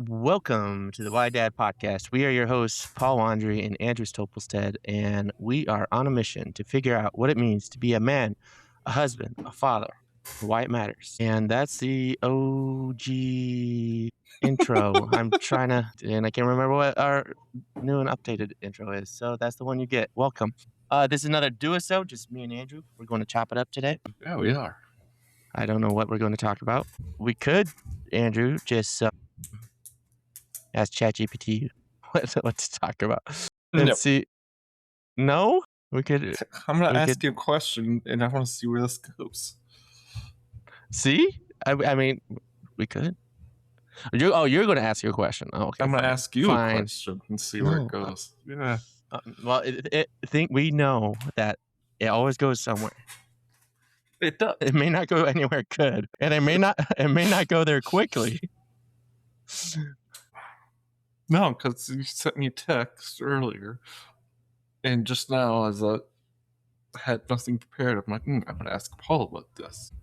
Welcome to the Why Dad podcast. We are your hosts, Paul Wandry and Andrew Stopelstead, and we are on a mission to figure out what it means to be a man, a husband, a father, why it matters. And that's the OG intro. And I can't remember what our new and updated intro is. So that's the one you get. Welcome. This is another Duosode, just me and Andrew. We're going to chop it up today. Yeah, we are. I don't know what we're going to talk about. We could, Andrew, just ask ChatGPT what to talk about and No. see. No, we could I'm going to we ask could you a question, and I want to see where this goes. see. I mean, we could. You're going to ask your question. Oh, okay. I'm going to Fine. ask you a question and see where it No. goes. Yeah. Well, think we know that it always goes somewhere. It does. It may not go anywhere good, and it may not go there quickly. No, because you sent me a text earlier, and just now, as I had nothing prepared, I'm like, I'm going to ask Paul about this.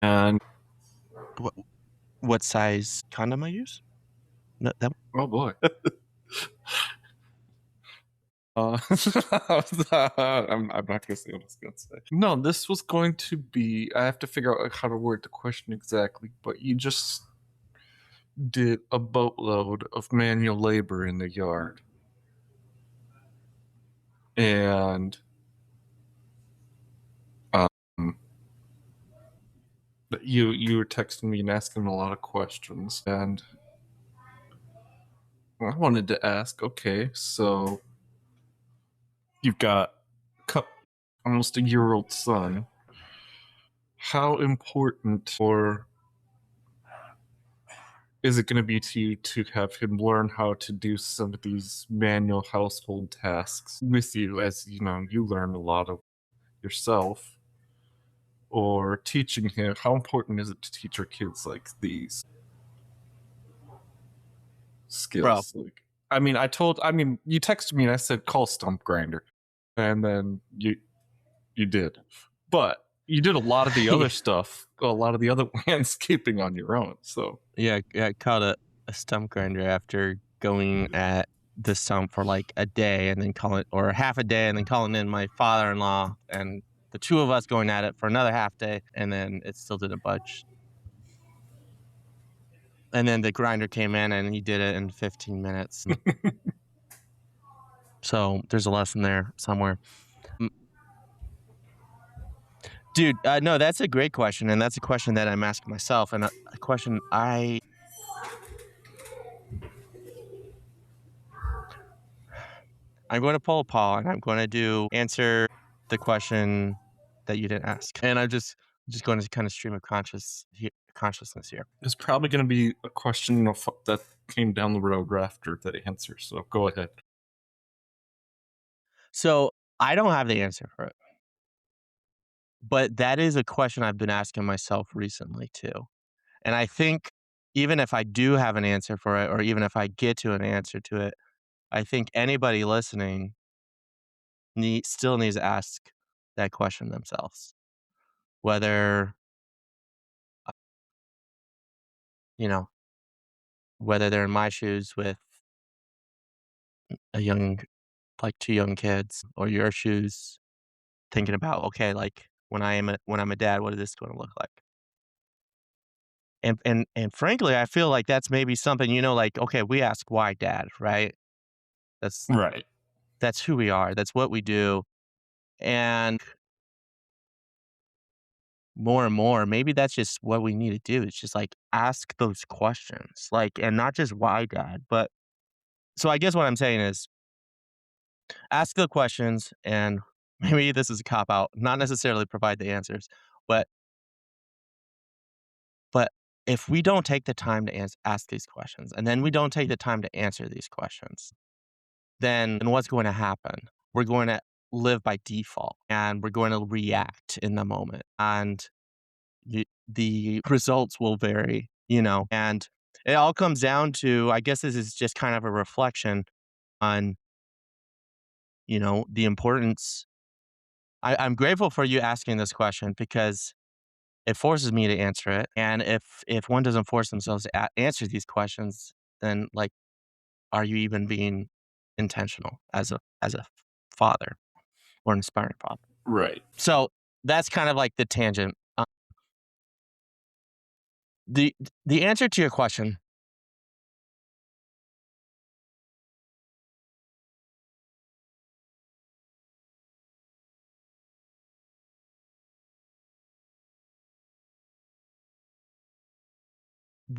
And What size condom I use? No, that. oh boy. I'm not going to say what I was going to say. No, this was going to be, I have to figure out how to word the question exactly, but you just did a boatload of manual labor in the yard. And you were texting me and asking a lot of questions, and I wanted to ask, okay, so you've got almost a year-old son. How important or is it going to be to you to have him learn how to do some of these manual household tasks with you, as you learn a lot of yourself? Or teaching him, how important is it to teach our kids like these skills? Bro. Like, you texted me and I said call stump grinder, and then you did, but you did a lot of the other stuff, a lot of the other landscaping on your own. So Yeah, I caught a stump grinder after going at the stump for like a day and then or half a day and then calling in my father-in-law and the two of us going at it for another half day, and then it still didn't budge. And then the grinder came in and he did it in 15 minutes. So there's a lesson there somewhere. Dude, no, that's a great question. And that's a question that I'm asking myself, and a question I'm going to pull a Paul and I'm going to answer the question that you didn't ask. And I'm just going to kind of stream of consciousness here. it's probably going to be a question that came down the road after that answer. So go ahead. So I don't have the answer for it, but that is a question I've been asking myself recently too. And I think even if I do have an answer for it, or even if I get to an answer to it, I think anybody listening still needs to ask that question themselves. Whether, whether they're in my shoes with two young kids, or your shoes thinking about, okay, like when I'm a dad, what is this going to look like? And frankly, I feel like that's maybe something, like, okay, we ask why dad, right? That's Right. that's who we are. That's what we do. And more and more, maybe that's just what we need to do. It's just like ask those questions, like, and not just why dad, but so I guess what I'm saying is ask the questions, and maybe this is a cop out, not necessarily provide the answers, but if we don't take the time to ask these questions, and then we don't take the time to answer these questions, then what's going to happen? We're going to live by default, and we're going to react in the moment, and the results will vary, and it all comes down to, I guess this is just kind of a reflection on, the importance. I'm grateful for you asking this question, because it forces me to answer it. And if one doesn't force themselves to answer these questions, then like, are you even being intentional as a father or an aspiring father? Right. So that's kind of like the tangent. The the answer to your question,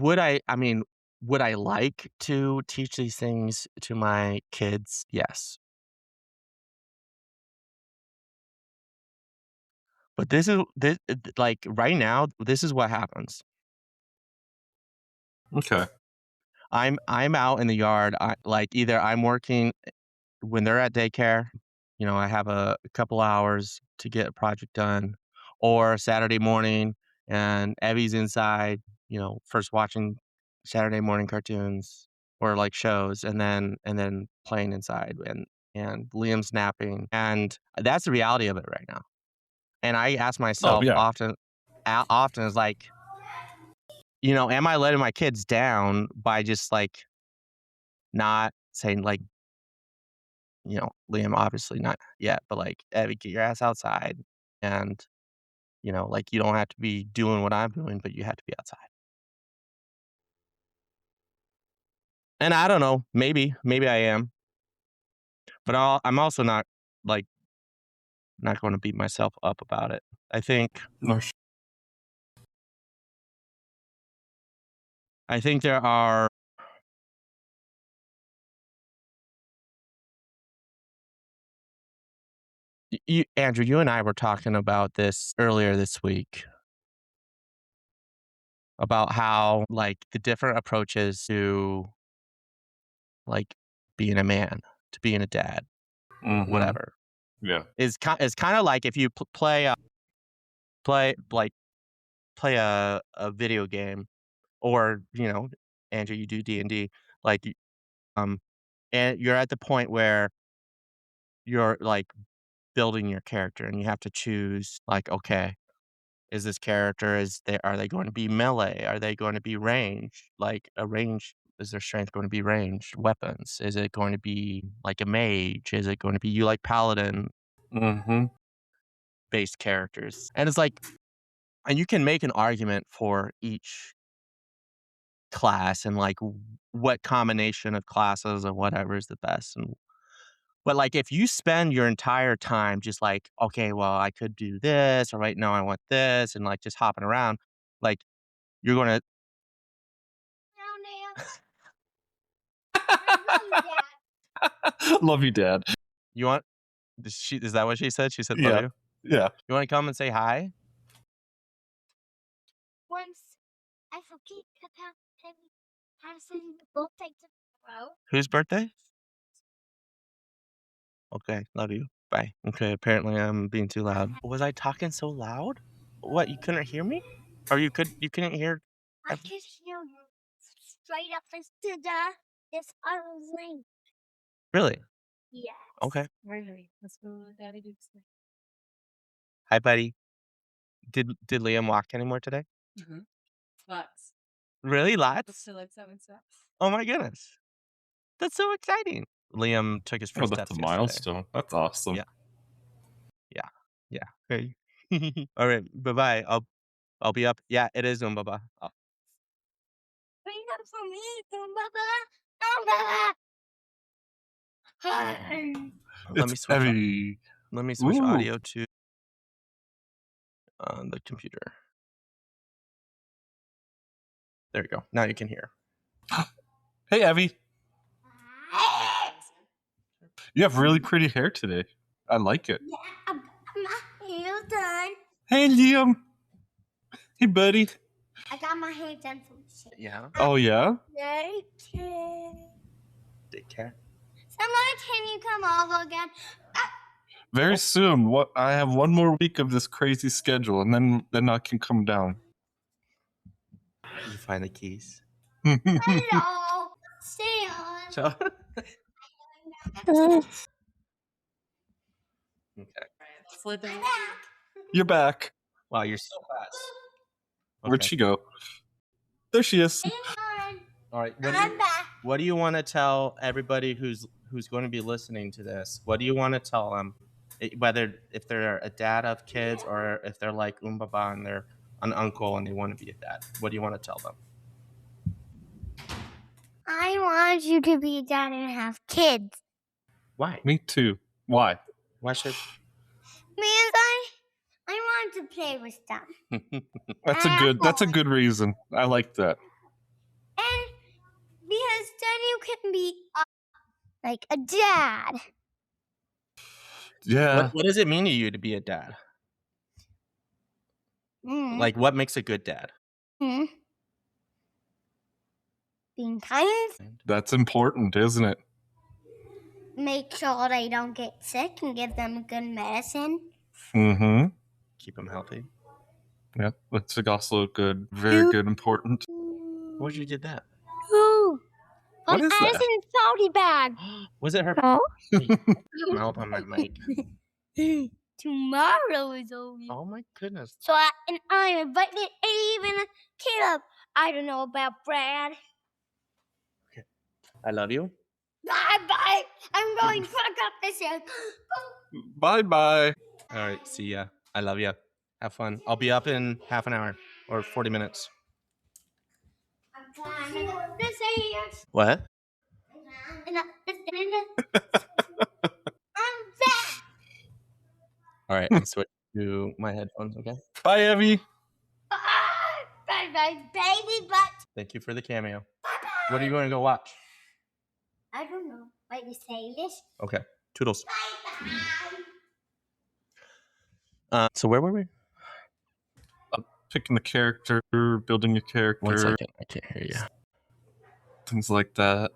I mean, would I like to teach these things to my kids? Yes. But this like right now, this is what happens. Okay. I'm out in the yard. Either I'm working when they're at daycare, I have a couple hours to get a project done, or Saturday morning and Evie's inside, first watching Saturday morning cartoons or like shows and then playing inside and Liam's napping. And that's the reality of it right now. And I ask Oh myself yeah. often is like, am I letting my kids down by just like not saying like, Liam, obviously not yet, but like, Evie, get your ass outside. And, like, you don't have to be doing what I'm doing, but you have to be outside. And I don't know, maybe I am, but I'm also not like, not going to beat myself up about it. I think, No, I think there are, Andrew, you and I were talking about this earlier this week about how like the different approaches to like being a man, to being a dad, mm-hmm. whatever. Yeah. Is kind of like if you play like play a video game or, Andrew, you do D&D, like, um, and you're at the point where you're, like, building your character and you have to choose, like, okay, is this character are they going to be melee? Are they going to be range? Like, a range is their strength going to be ranged weapons? Is it going to be, like, a mage? Is it going to be you like paladin-based Mm-hmm. characters? And it's like and you can make an argument for each class and like what combination of classes or whatever is the best. But like if you spend your entire time just like, okay, well, I could do this, or right now I want this, and like just hopping around, like you're gonna Love you, Dad. you want is that what she said? She said love Yeah. you. Yeah. You want to come and say hi? Whose birthday? Okay, love you. Bye. Okay, apparently I'm being too loud. Was I talking so loud? What, you couldn't hear me? Or you couldn't hear really? Okay. Hi, buddy. Did Liam walk anymore today? Really? Lots? Oh my goodness. That's so exciting. Liam took his Oh, first that's a steps yesterday. milestone. That's awesome. Yeah. Yeah. Yeah. Hey. All right. Bye-bye. I'll be up. Yeah, it is Umbaba. Let It's me switch heavy. let me switch Ooh. audio to the computer. There you go. Now you can hear. Hey, Evie. You have really pretty hair today. I like it. My hair done. Hey, Liam. Hey, buddy. I got my hair done from shit. Yeah. Oh, yeah? Daycare. Somebody, can you come over again? Very soon. What? I have one more week of this crazy schedule, and then I can come down. You find the keys. Hello. Stay on. So okay. I'm back. You're back. Wow, you're so fast. Where'd she go? There she is. All right. I'm back. What do you want to tell everybody who's going to be listening to this? What do you want to tell them? Whether if they're a dad of kids or if they're like Umbaba and they're an uncle and they want to be a dad. What do you want to tell them? I want you to be a dad and have kids. Why? Me too. Why? Why should? Because I want to play with them. That's a good reason. I like that. And because then you can be like a dad. Yeah. What does it mean to you to be a dad? Like, what makes a good dad? Being kind. That's important, isn't it? Make sure they don't get sick and give them good medicine. Mm-hmm. Keep them healthy. Yeah, that's also good. Very good, important. Why'd you did that? Ooh. What is that? in salty bag. Was it her? Oh. Mouth on my mic. Tomorrow is over. Oh my goodness. So I'm inviting even Caleb. I don't know about Brad. I love you. Bye. I'm going to fuck up this here. Bye-bye. All right. See ya. I love you. Have fun. I'll be up in half an hour or 40 minutes. I'm climbing up the stairs. What? And up the stairs. I'm back. All right. I'm switching to my headphones. Okay. Bye, Evie. Bye, baby butt. Thank you for the cameo. Bye-bye. What are you going to go watch? I don't know. Wait, you say this? Okay. Toodles. Bye-bye. So where were we? Picking the character, building your character. 1 second. I can't hear you. Things like that.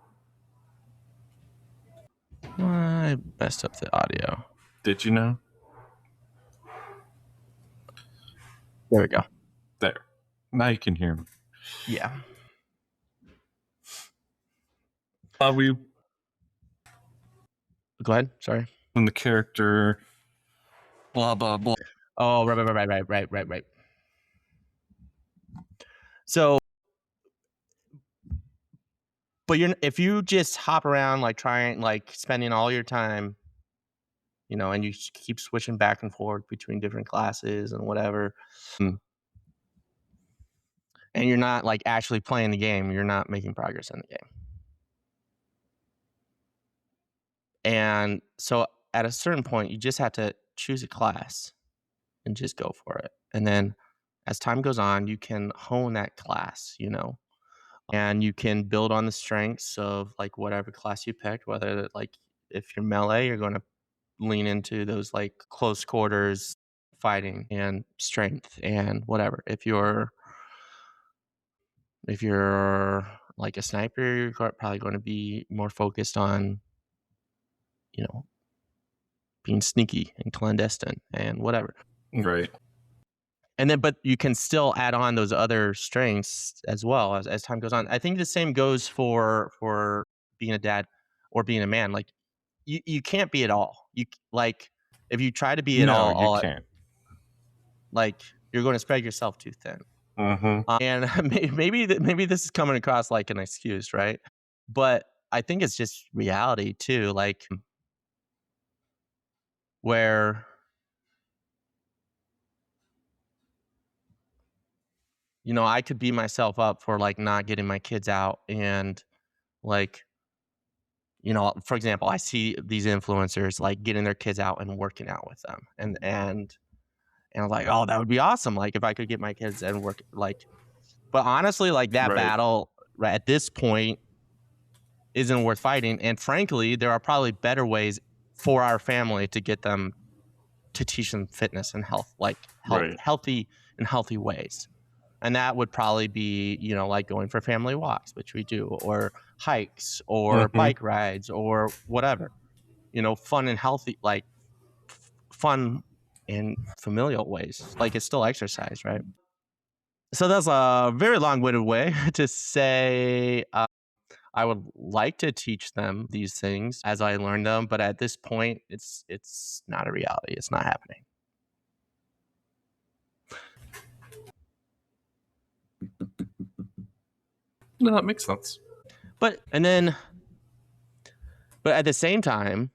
I messed up the audio. Did you know? There we go. There. Now you can hear me. Yeah. We Go ahead. Sorry. in the character. Blah blah blah. Oh, right. So, but if you just hop around like trying, like spending all your time, and you keep switching back and forth between different classes and whatever, and you're not like actually playing the game, you're not making progress in the game. And so at a certain point, you just have to choose a class and just go for it. And then as time goes on, you can hone that class, and you can build on the strengths of like whatever class you picked, whether like if you're melee, you're going to lean into those like close quarters fighting and strength and whatever. If you're like a sniper, you're probably going to be more focused on, being sneaky and clandestine and whatever. Right. And then, but you can still add on those other strengths as well as time goes on. I think the same goes for being a dad or being a man. Like you can't be it all. You like if you try to be it all, you can't. Like you're going to spread yourself too thin. Mm-hmm. And maybe this is coming across like an excuse, right? But I think it's just reality too. Like where I could beat myself up for like not getting my kids out and like, for example, I see these influencers like getting their kids out and working out with them and I'm like, oh, that would be awesome. Like if I could get my kids and work but honestly, like that battle at this point isn't worth fighting. And frankly, there are probably better ways for our family to get them to teach them fitness and health, like healthy ways. And that would probably be, like going for family walks, which we do, or hikes or bike rides or whatever, fun and healthy, like fun in familial ways. Like it's still exercise, right? So that's a very long-winded way to say I would like to teach them these things as I learn them. But at this point, it's not a reality. It's not happening. No, that makes sense. But at the same time,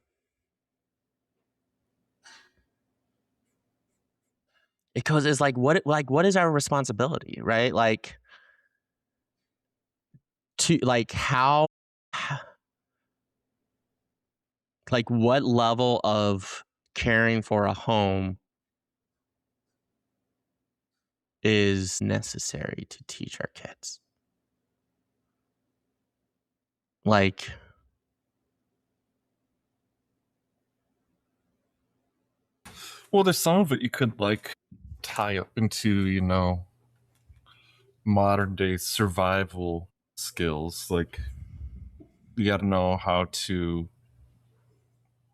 because it's like what is our responsibility, right? Like to like how like what level of caring for a home is necessary to teach our kids? Like, Well, there's some of it you could like tie up into, modern day survival skills. Like you got to know how to.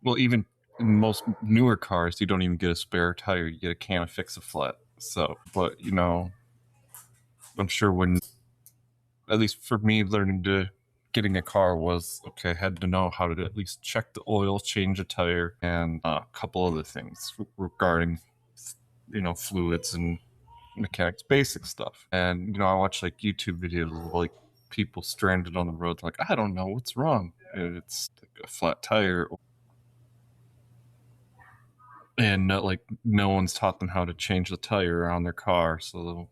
Well, even in most newer cars, you don't even get a spare tire; you get a can of Fix-A-Flat. So, but I'm sure when, at least for me, getting a car was okay. I had to know how to at least check the oil, change a tire, and a couple other things regarding, fluids and mechanics, basic stuff. And I watch like YouTube videos of like people stranded on the road, like I don't know what's wrong. And it's like a flat tire, and like no one's taught them how to change the tire on their car. So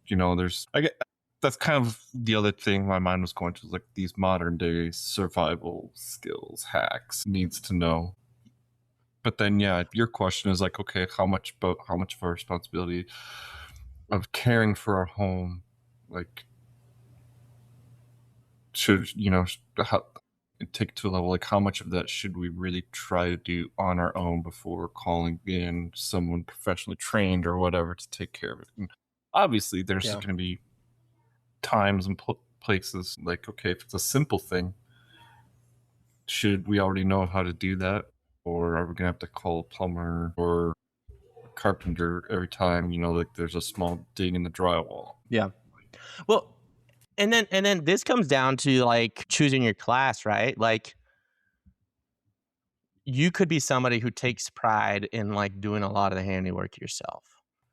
there's I get that's kind of the other thing my mind was going to, like these modern day survival skills hacks needs to know. But then yeah, your question is like, okay, how much of our responsibility of caring for our home, like should how, take it to a level, like how much of that should we really try to do on our own before calling in someone professionally trained or whatever to take care of it? And obviously there's Yeah. going to be times and places like, okay, if it's a simple thing, should we already know how to do that, or are we gonna have to call a plumber or a carpenter every time like there's a small ding in the drywall? Yeah. Well, and then this comes down to like choosing your class, right? Like you could be somebody who takes pride in like doing a lot of the handiwork yourself,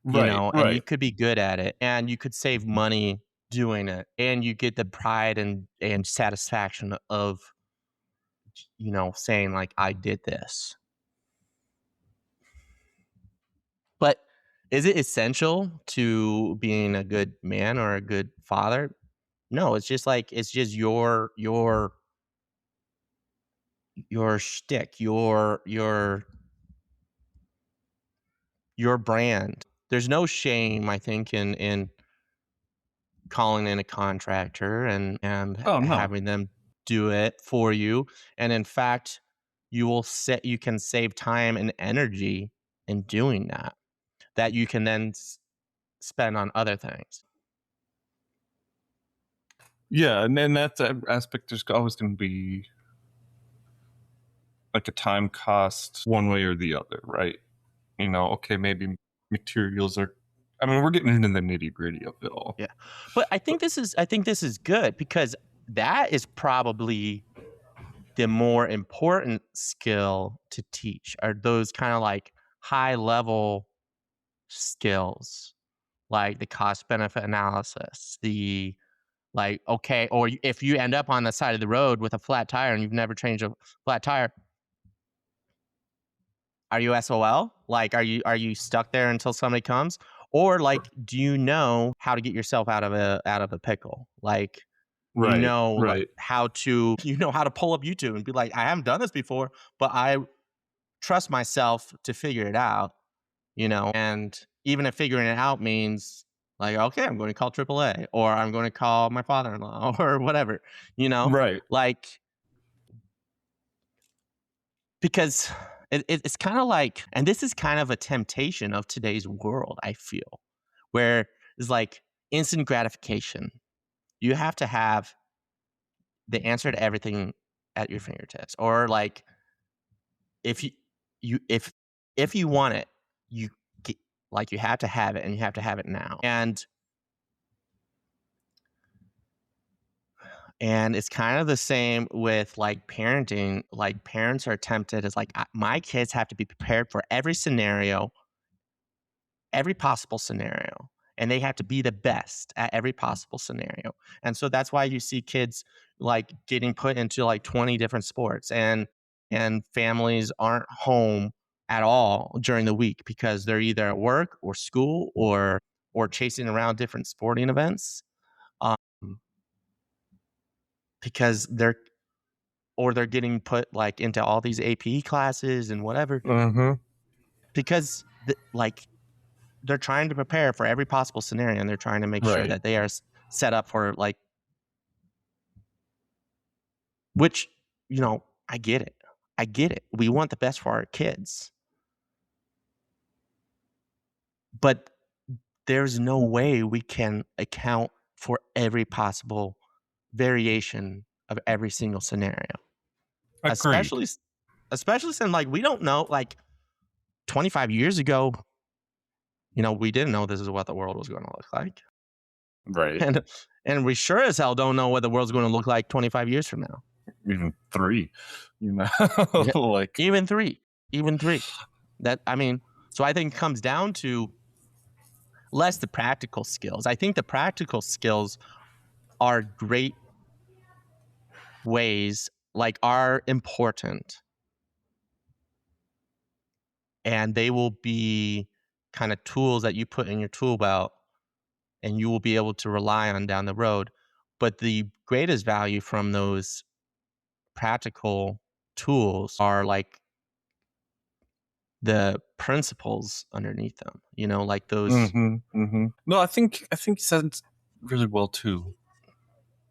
Right, and you right. could be good at it and you could save money doing it and you get the pride and satisfaction of saying like I did this. But is it essential to being a good man or a good father? No, it's just like it's just your shtick, your brand. There's no shame, I think, in calling in a contractor and Oh no. having them do it for you. And in fact, you can save time and energy in doing that you can then spend on other things. Yeah, and then that aspect, there's always going to be like a time cost one way or the other, right? Okay, maybe materials are. I mean, we're getting into the nitty gritty of it all. Yeah. But I think this is good because that is probably the more important skill to teach are those kind of like high level skills, like the cost benefit analysis, the like, okay, or if you end up on the side of the road with a flat tire and you've never changed a flat tire, are you SOL? Like, are you stuck there until somebody comes? Or like, do you know how to get yourself out of a pickle? Like, Right, right. how to pull up YouTube and be like, I haven't done this before, but I trust myself to figure it out, and even if figuring it out means like, okay, I'm going to call AAA or I'm going to call my father-in-law or whatever, Right. like, because it's kind of like, and this is kind of a temptation of today's world, I feel, where it's like instant gratification. You have to have the answer to everything at your fingertips, or like if you if you want it, you get, like you have to have it and you have to have it now. And it's kind of the same with like parenting. Like parents are tempted as like my kids have to be prepared for every scenario, every possible scenario. and they have to be the best at every possible scenario. And so that's why you see kids like getting put into like 20 different sports, and families aren't home at all during the week because they're either at work or school or chasing around different sporting events, um, because they're getting put like into all these AP classes and whatever, Mm-hmm. because like they're trying to prepare for every possible scenario, and they're trying to make sure Right. that they are set up for like, which, I get it. I get it. We want the best for our kids, but there's no way we can account for every possible variation of every single scenario. Agreed. Especially since like we don't know, like 25 years ago, we didn't know this is what the world was going to look like. Right. And we sure as hell don't know what the world's going to look like 25 years from now. Even 3, Yeah. like Even three. So I think it comes down to less the practical skills. I think the practical skills are great ways, like are important, and they will be kind of tools that you put in your tool belt and you will be able to rely on down the road. But the greatest value from those practical tools are like the principles underneath them, like those. Mm-hmm, mm-hmm. No, I think you said it really well too.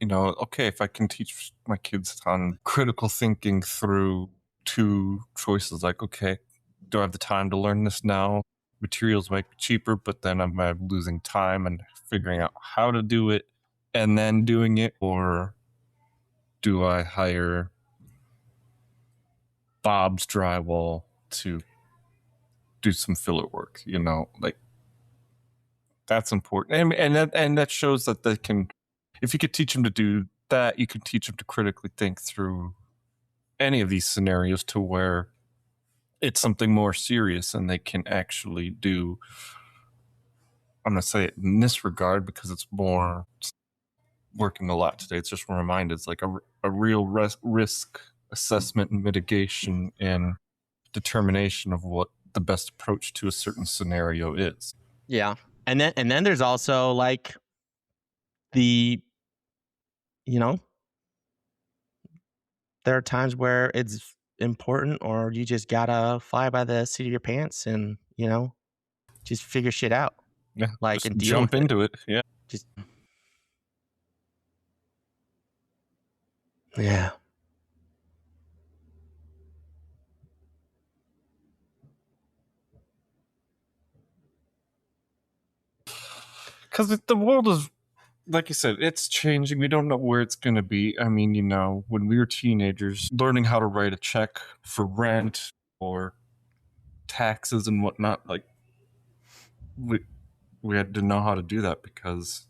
Okay, if I can teach my kids on critical thinking through 2 choices, like, okay, do I have the time to learn this now? Materials might be cheaper, but then am I losing time and figuring out how to do it and then doing it? Or do I hire Bob's Drywall to do some filler work? Like, that's important. And that shows that they can, if you could teach them to do that, you can teach them to critically think through any of these scenarios to where it's something more serious and they can actually do. I'm going to say it in this regard because it's more working a lot today. It's just reminded it's like a real risk assessment and mitigation and determination of what the best approach to a certain scenario is. Yeah. And then there's also like the, there are times where it's important, or you just gotta fly by the seat of your pants and, just figure shit out. Yeah, Like, just and deal jump with it. into it. Yeah. Just, yeah. Because the world is, like you said, it's changing. We don't know where it's going to be. I mean, when we were teenagers, learning how to write a check for rent or taxes and whatnot, like we had to know how to do that because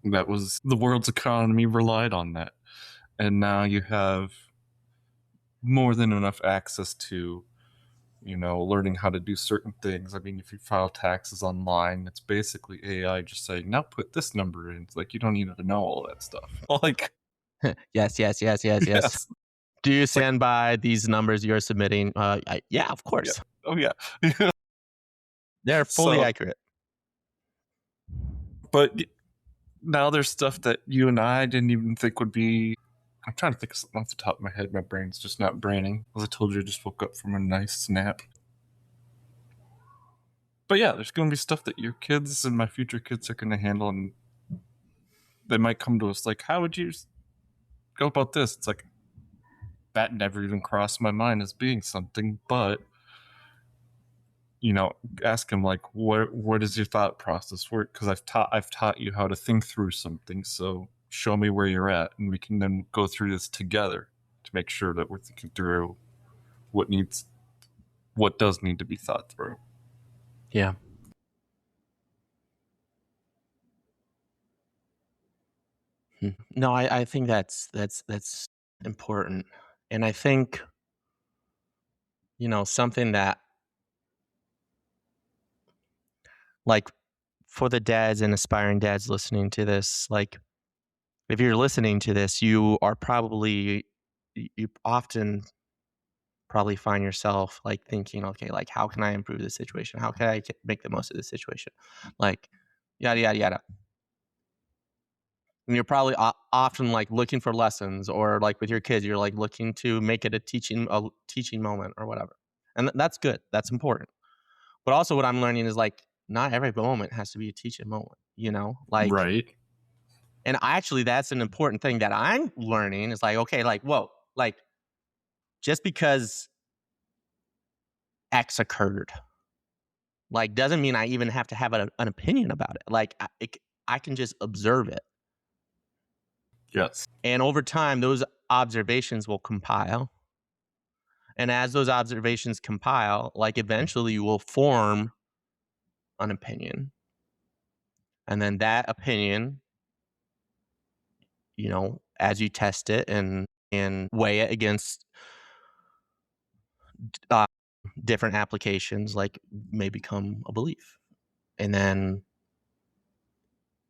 that was the world's economy relied on that. And now you have more than enough access to learning how to do certain things. I mean, if you file taxes online, it's basically AI just saying, now put this number in. It's like, you don't need to know all that stuff. Like, Yes. yes. Do you like- stand by these numbers you're submitting? Yeah, of course. Oh, yeah. They're fully So- accurate. But now there's stuff that you and I didn't even think would be. I'm trying to think of something off the top of my head. My brain's just not braining. As I told you, I just woke up from a nice nap. But yeah, there's going to be stuff that your kids and my future kids are going to handle, and they might come to us like, how would you go about this? It's like, that never even crossed my mind as being something, but ask him like, what is your thought process work? Because I've taught you how to think through something, so show me where you're at, and we can then go through this together to make sure that we're thinking through what does need to be thought through. Yeah. No, I think that's important. And I think, something that like for the dads and aspiring dads listening to this, like if you're listening to this, you often probably find yourself like thinking, okay, like how can I improve this situation? How can I make the most of this situation? Like yada yada yada. And you're probably often like looking for lessons, or like with your kids, you're like looking to make it a teaching moment or whatever. And that's good. That's important. But also what I'm learning is like not every moment has to be a teaching moment, you know? Like Right. and actually that's an important thing that I'm learning is like, okay, like, whoa, like just because X occurred, like doesn't mean I even have to have an opinion about it. Like I can just observe it. Yes. And over time, those observations will compile. And as those observations compile, like eventually you will form an opinion. And then that opinion, you know, as you test it and weigh it against uh, different applications, like may become a belief. And then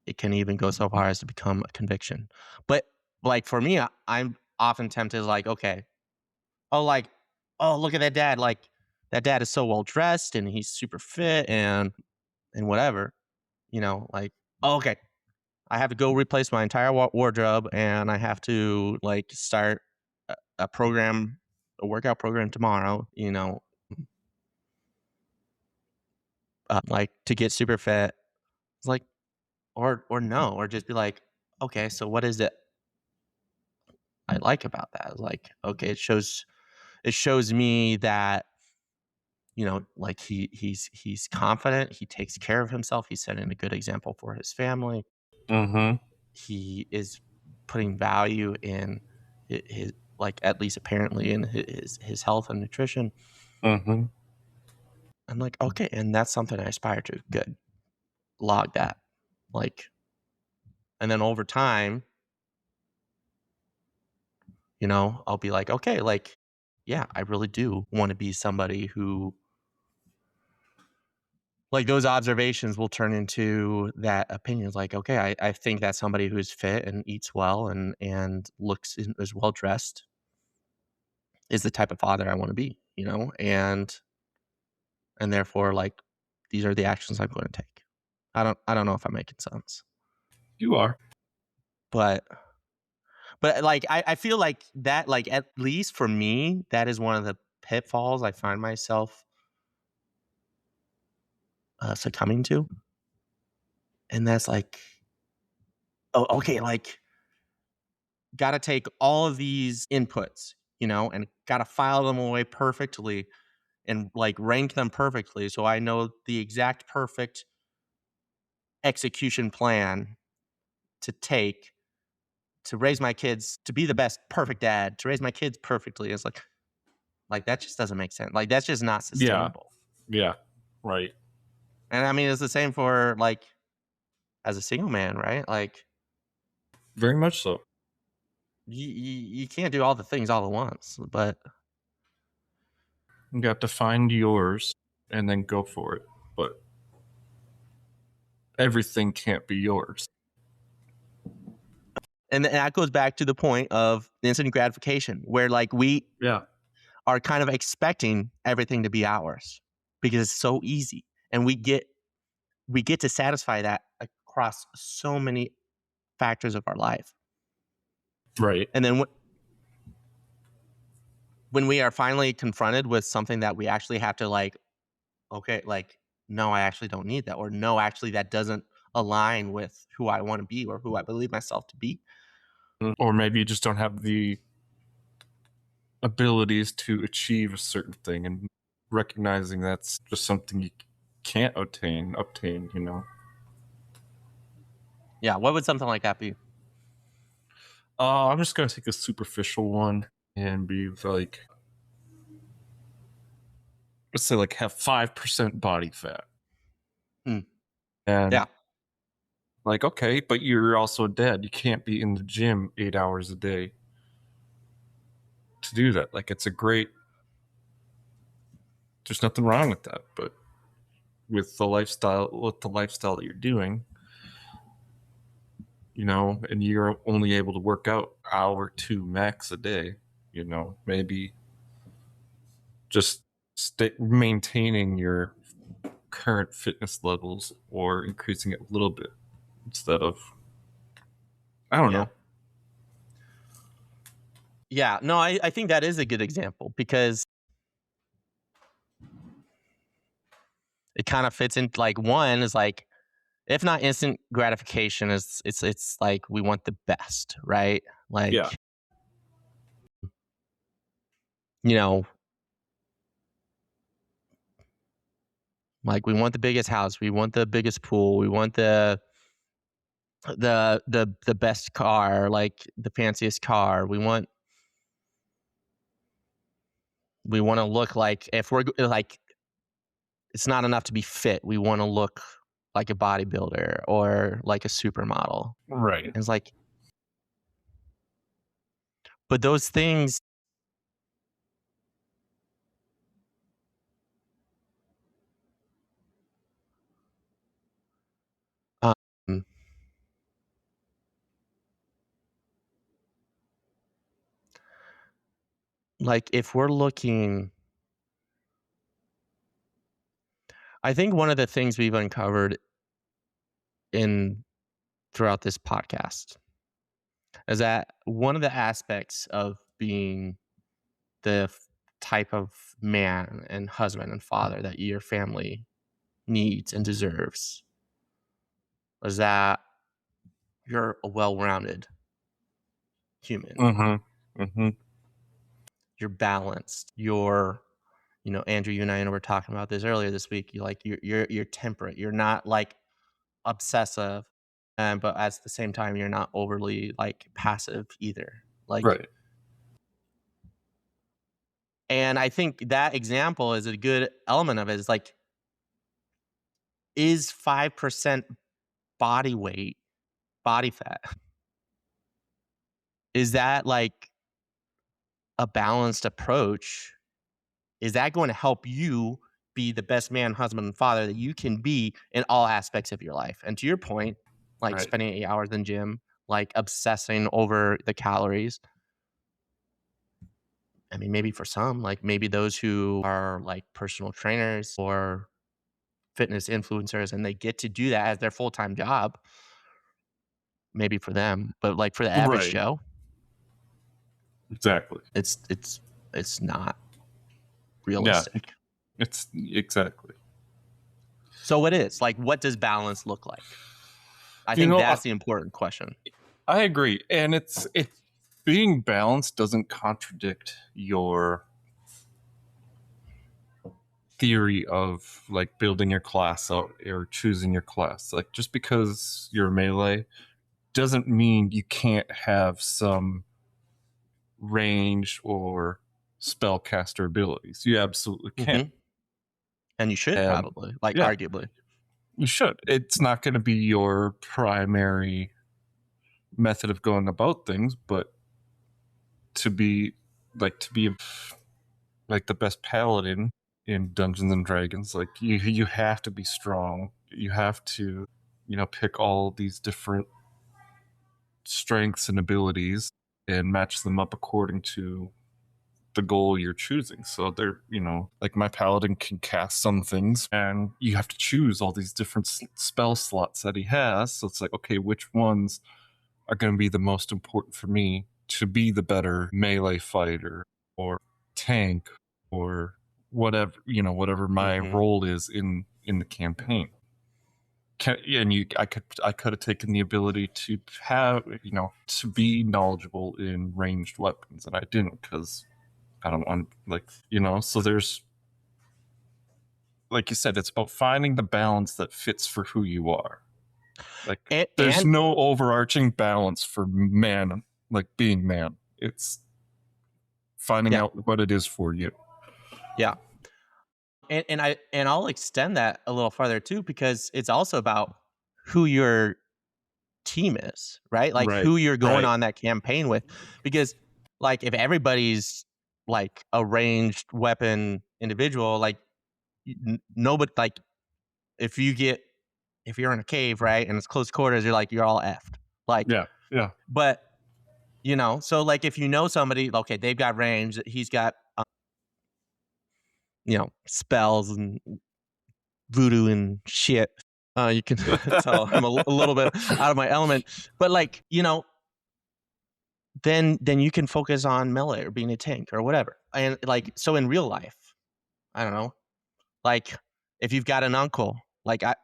it can even go so far as to become a conviction. But like for me, I'm often tempted like, okay, oh, like, oh, look at that dad. Like that dad is so well dressed and he's super fit and whatever, you know, like, oh, okay, I have to go replace my entire wardrobe and I have to like start a program, a workout program tomorrow, you know, like to get super fit. It's like, or no, or just be like, okay, so what is it I like about that? It's like, okay, it shows me that, you know, like he's confident, he takes care of himself, he's setting a good example for his family. Mm-hmm. He is putting value in his like at least apparently in his health and nutrition. Mm-hmm. I'm like, okay, and that's something I aspire to. Good. Log that. Like, and then over time, you know, I'll be like, okay, like, yeah, I really do want to be somebody who, like, those observations will turn into that opinion. Like, okay, I think that somebody who's fit and eats well and looks is well dressed is the type of father I want to be, you know, and therefore, like, these are the actions I'm going to take. I don't know if I'm making sense, You are. but like I feel like that, like at least for me, that is one of the pitfalls I find myself succumbing to, and that's like, oh, okay, like got to take all of these inputs, you know, and got to file them away perfectly and like rank them perfectly, so I know the exact perfect execution plan to take to raise my kids to be the best perfect dad to raise my kids perfectly. It's like that just doesn't make sense. Like that's just not Yeah. sustainable. Yeah. Right. And I mean it's the same for like as a single man, right? Like Very much so. you can't do all the things all at once, but You got to find yours and then go for it. But everything can't be yours. and that goes back to the point of instant gratification where like we Yeah. are kind of expecting everything to be ours because it's so easy and we get to satisfy that across so many factors of our life. Right. And then when we are finally confronted with something that we actually have to like, okay, like, no, I actually don't need that. Or no, actually, that doesn't align with who I want to be or who I believe myself to be. Or maybe you just don't have the abilities to achieve a certain thing, and recognizing that's just something you can't obtain, you know. Yeah. What would something like that be? I'm just gonna take a superficial one and be like, let's say like have 5% body fat. Hmm. And Yeah. like, okay, but you're also dead. You can't be in the gym 8 hours a day to do that. Like, it's a great, there's nothing wrong with that, but with the lifestyle that you're doing, and you're only able to work out hour 2 max a day, maybe just maintaining your current fitness levels or increasing it a little bit instead of, I don't know. Yeah, no, I think that is a good example because it kind of fits in. Like, one is like, if not instant gratification, it's like we want the best, right? Like, Yeah. you know, like we want the biggest house, we want the biggest pool, we want the best car, like the fanciest car. We want to look like, if we're like, it's not enough to be fit. We want to look like a bodybuilder or like a supermodel. Right. And it's like, but those things, um, like if we're looking, I think one of the things we've uncovered in throughout this podcast is that one of the aspects of being the type of man and husband and father that your family needs and deserves is that you're a well-rounded human. Mm-hmm. Mm-hmm. You're balanced. You're, Andrew, you and I were talking about this earlier this week. You're temperate. You're not like obsessive, but at the same time, you're not overly like passive either. Like, Right. and I think that example is a good element of it. Is like, is 5% body weight, body fat, is that like a balanced approach? Is that going to help you be the best man, husband, and father that you can be in all aspects of your life? And to your point, like Right. spending 8 hours in gym, like obsessing over the calories. I mean, maybe for some, like maybe those who are like personal trainers or fitness influencers and they get to do that as their full-time job, maybe for them. But like for the average Right. Joe, Exactly. it's not Yeah. realistic. It's exactly. So what is like, what does balance look like? I think that's the important question. I agree, and it's being balanced doesn't contradict your theory of like building your class out or choosing your class. Like, just because you're melee doesn't mean you can't have some range or spellcaster abilities. You absolutely can. Mm-hmm. And you should probably, like, yeah, arguably. you should. It's not going to be your primary method of going about things, but to be like the best paladin in Dungeons and Dragons, like you have to be strong. You have to, pick all these different strengths and abilities and match them up according to the goal you're choosing. So they're, like my paladin can cast some things and you have to choose all these different spell slots that he has. So it's like, okay, which ones are going to be the most important for me to be the better melee fighter or tank or whatever, whatever my role is in the campaign. I could have taken the ability to have, to be knowledgeable in ranged weapons, and I didn't because I don't want, like, so there's, like you said, it's about finding the balance that fits for who you are. Like, there's no overarching balance for man, like being man. It's finding out what it is for you. Yeah. And I'll extend that a little farther too, because it's also about who your team is, right? Like who you're going on that campaign with. Because like if everybody's like a ranged weapon individual, like nobody, like if you're in a cave, right, and it's close quarters, you're all effed. Like, yeah. but so like if you know somebody, okay, they've got range, he's got spells and voodoo and shit. You can tell I'm a little bit out of my element, but like then you can focus on melee or being a tank or whatever. And like so in real life, I don't know, like if you've got an uncle, like I've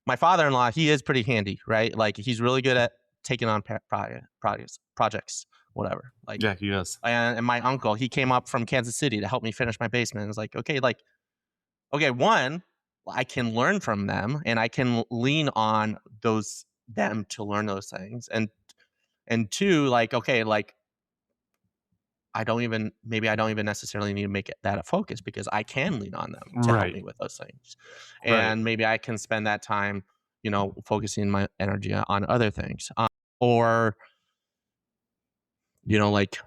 my father-in-law, he is pretty handy, right? Like he's really good at taking on projects, whatever. Like Yeah, he is. and my uncle, he came up from Kansas City to help me finish my basement. It was like, okay, one, I can learn from them and I can lean on them to learn those things. And two, like, okay, like maybe I don't even necessarily need to make that a focus because I can lean on them to help me with those things. And maybe I can spend that time, focusing my energy on other things. Or, like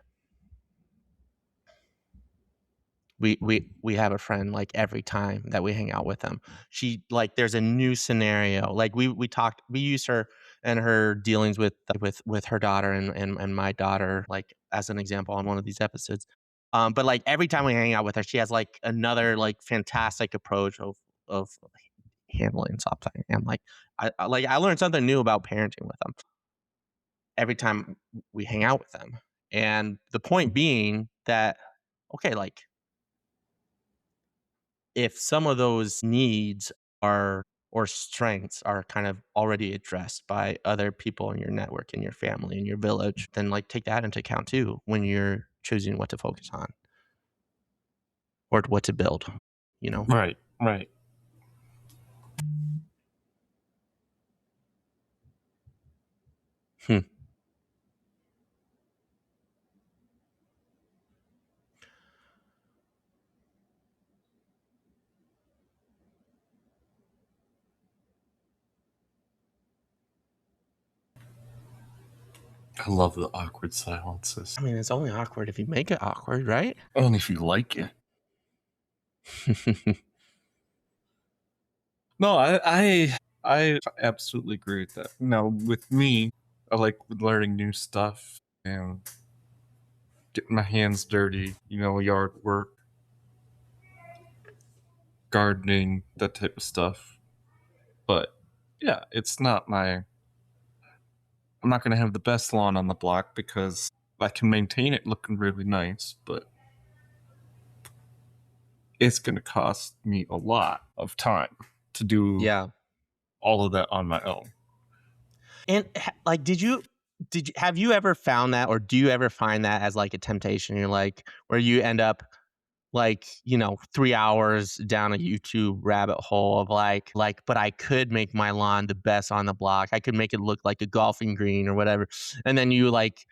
we have a friend, like every time that we hang out with them, she like there's a new scenario. Like we use her and her dealings with her daughter and my daughter, like as an example on one of these episodes. But like every time we hang out with her, she has like another like fantastic approach of handling something. And like I learned something new about parenting with them every time we hang out with them. And the point being that, okay, like if some of those needs or strengths are kind of already addressed by other people in your network, in your family, in your village, then like take that into account too when you're choosing what to focus on or what to build, Right. Hmm. I love the awkward silences. I mean, it's only awkward if you make it awkward, right? Only if you like it. No, I absolutely agree with that. Now, with me, I like learning new stuff and getting my hands dirty, yard work, gardening, that type of stuff. But yeah, I'm not going to have the best lawn on the block because I can maintain it looking really nice, but it's going to cost me a lot of time to do all of that on my own. And like, have you ever found that, or do you ever find that as like a temptation? You're like, where you end up like 3 hours down a YouTube rabbit hole of like, but I could make my lawn the best on the block. I could make it look like a golfing green or whatever. And then you like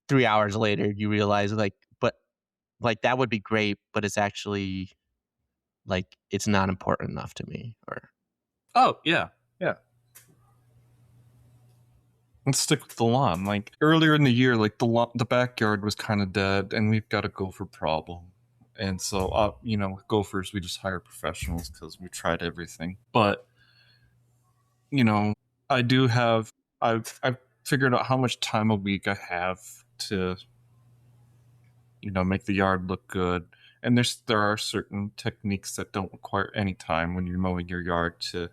3 hours later, you realize like, but like that would be great, but it's actually like it's not important enough to me. Or oh yeah. Let's stick with the lawn. Like earlier in the year, like the backyard was kind of dead, and we've got a gopher problem. And so, gophers, we just hire professionals because we tried everything. But I do have. I've figured out how much time a week I have to, make the yard look good. And there are certain techniques that don't require any time when you're mowing your yard to,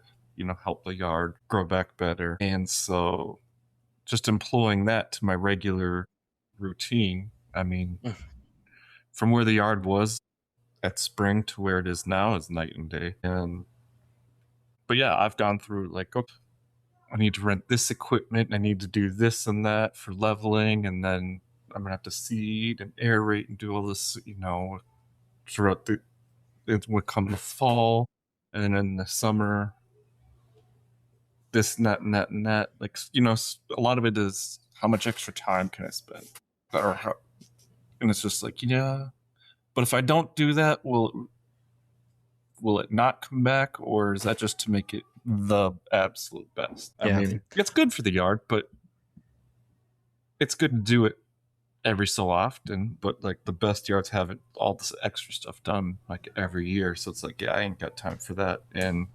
help the yard grow back better. And so just employing that to my regular routine. I mean, from where the yard was at spring to where it is now is night and day. But yeah, I've gone through like, okay, I need to rent this equipment. I need to do this and that for leveling. And then I'm going to have to seed and aerate and do all this, throughout it would come the fall. And then in the summer, this and that and that and that. Like, a lot of it is how much extra time can I spend? And it's just like, yeah. But if I don't do that, will it not come back? Or is that just to make it the absolute best? I mean, it's good for the yard, but it's good to do it every so often, but like the best yards have all this extra stuff done like every year. So it's like, yeah, I ain't got time for that. And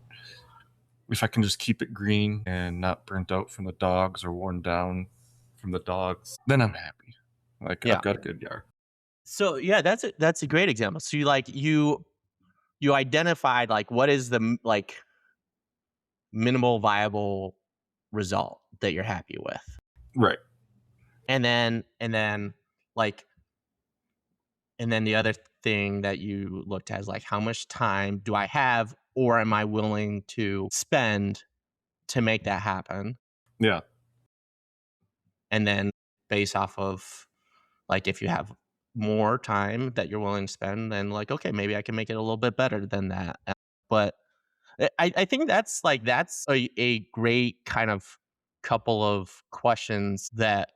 if I can just keep it green and not burnt out from the dogs or worn down from the dogs, then I'm happy. Like Yeah. I've got a good yard. So yeah, that's a great example. So you identified like what is the like minimal viable result that you're happy with, Right. and then like and then the other thing that you looked at is like how much time do I have or am I willing to spend to make that happen, Yeah. and then based off of like if you have more time that you're willing to spend, then like okay, maybe I can make it a little bit better than that. But I think that's a great kind of couple of questions that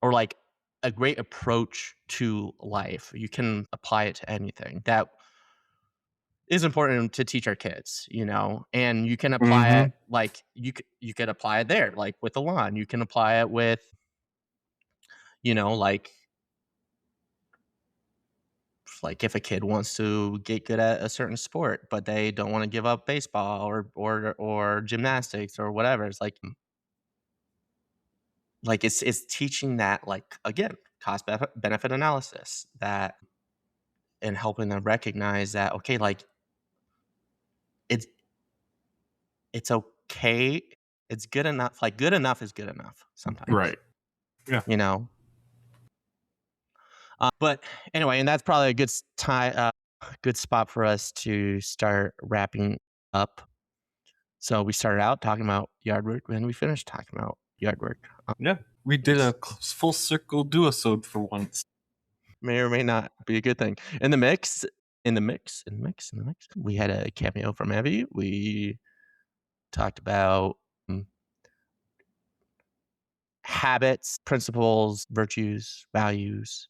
or like a great approach to life. You can apply it to anything that is important to teach our kids, you know, and you can apply it like you could apply it there, like with the lawn. You can apply it with, you know, like if a kid wants to get good at a certain sport, but they don't want to give up baseball or gymnastics or whatever. It's like it's teaching that like again cost benefit analysis that and helping them recognize that okay like it's it's okay, it's good enough, like good enough is good enough sometimes, Right. Yeah. you know. But anyway, and that's probably a good good spot for us to start wrapping up. So we started out talking about yard work, and we finished talking about yard work. Yeah. We did a full circle duosode for once. May or may not be a good thing. In the mix, we had a cameo from Abby. We talked about habits, principles, virtues, values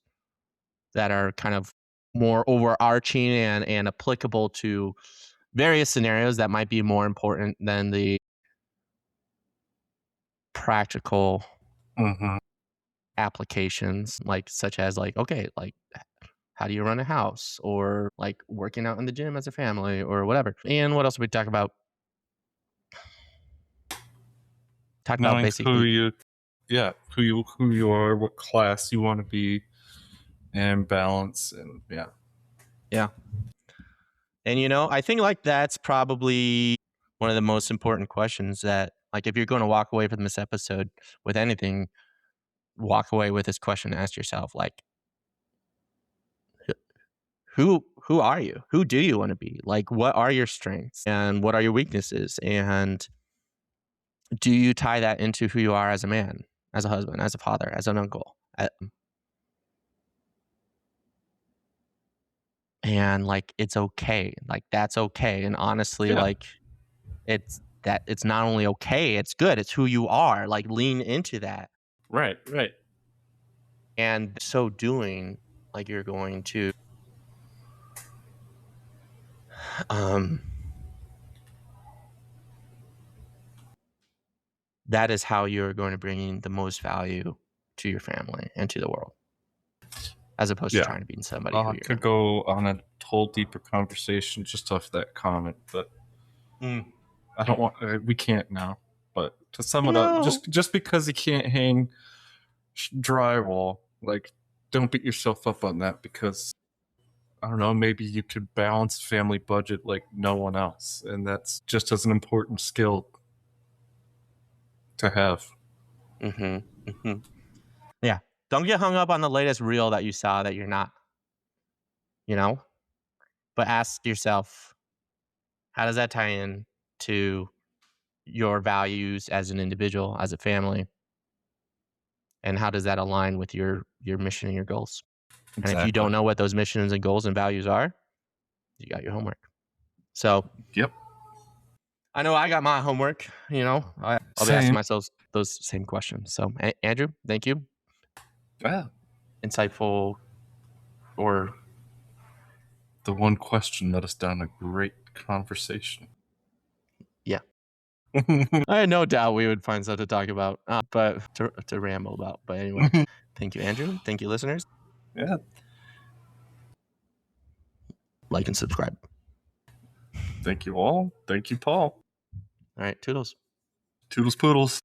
that are kind of more overarching and applicable to various scenarios that might be more important than the practical applications, like such as like, okay, like how do you run a house or like working out in the gym as a family or whatever. And what else did we talk about? Talked about Knowing basically who you are, what class you want to be, and balance, and yeah. And you know, I think like that's probably one of the most important questions that like if you're going to walk away from this episode with anything, walk away with this question, ask yourself like who are you? Who do you want to be? Like what are your strengths and what are your weaknesses? And do you tie that into who you are as a man, as a husband, as a father, as an uncle? And like it's okay. Like that's okay. And honestly, like it's not only okay, it's good. It's who you are. Like lean into that. Right. And so doing, like you're going to that is how you're going to bring in the most value to your family and to the world, as opposed to trying to be somebody who I you're could not. go on a whole deeper conversation just off that comment, but I don't want. We can't now. But to sum it up, just because you can't hang drywall, like don't beat yourself up on that, because I don't know, maybe you could balance family budget like no one else, and that's just as an important skill to have. Yeah. Don't get hung up on the latest reel that you saw that you're not, you know, but ask yourself, how does that tie in to your values as an individual, as a family? And how does that align with your mission and your goals? Exactly. And if you don't know what those missions and goals and values are, you got your homework. So, yep. I know I got my homework, you know, I'll be asking myself those same questions. So, Andrew, thank you. Yeah. Insightful, or the one question led us down a great conversation. Yeah. I had no doubt we would find something to talk about, but to ramble about. But anyway, Thank you, Andrew. Thank you, listeners. Yeah. Like and subscribe. Thank you all. Thank you, Paul. All right, toodles. Toodles poodles.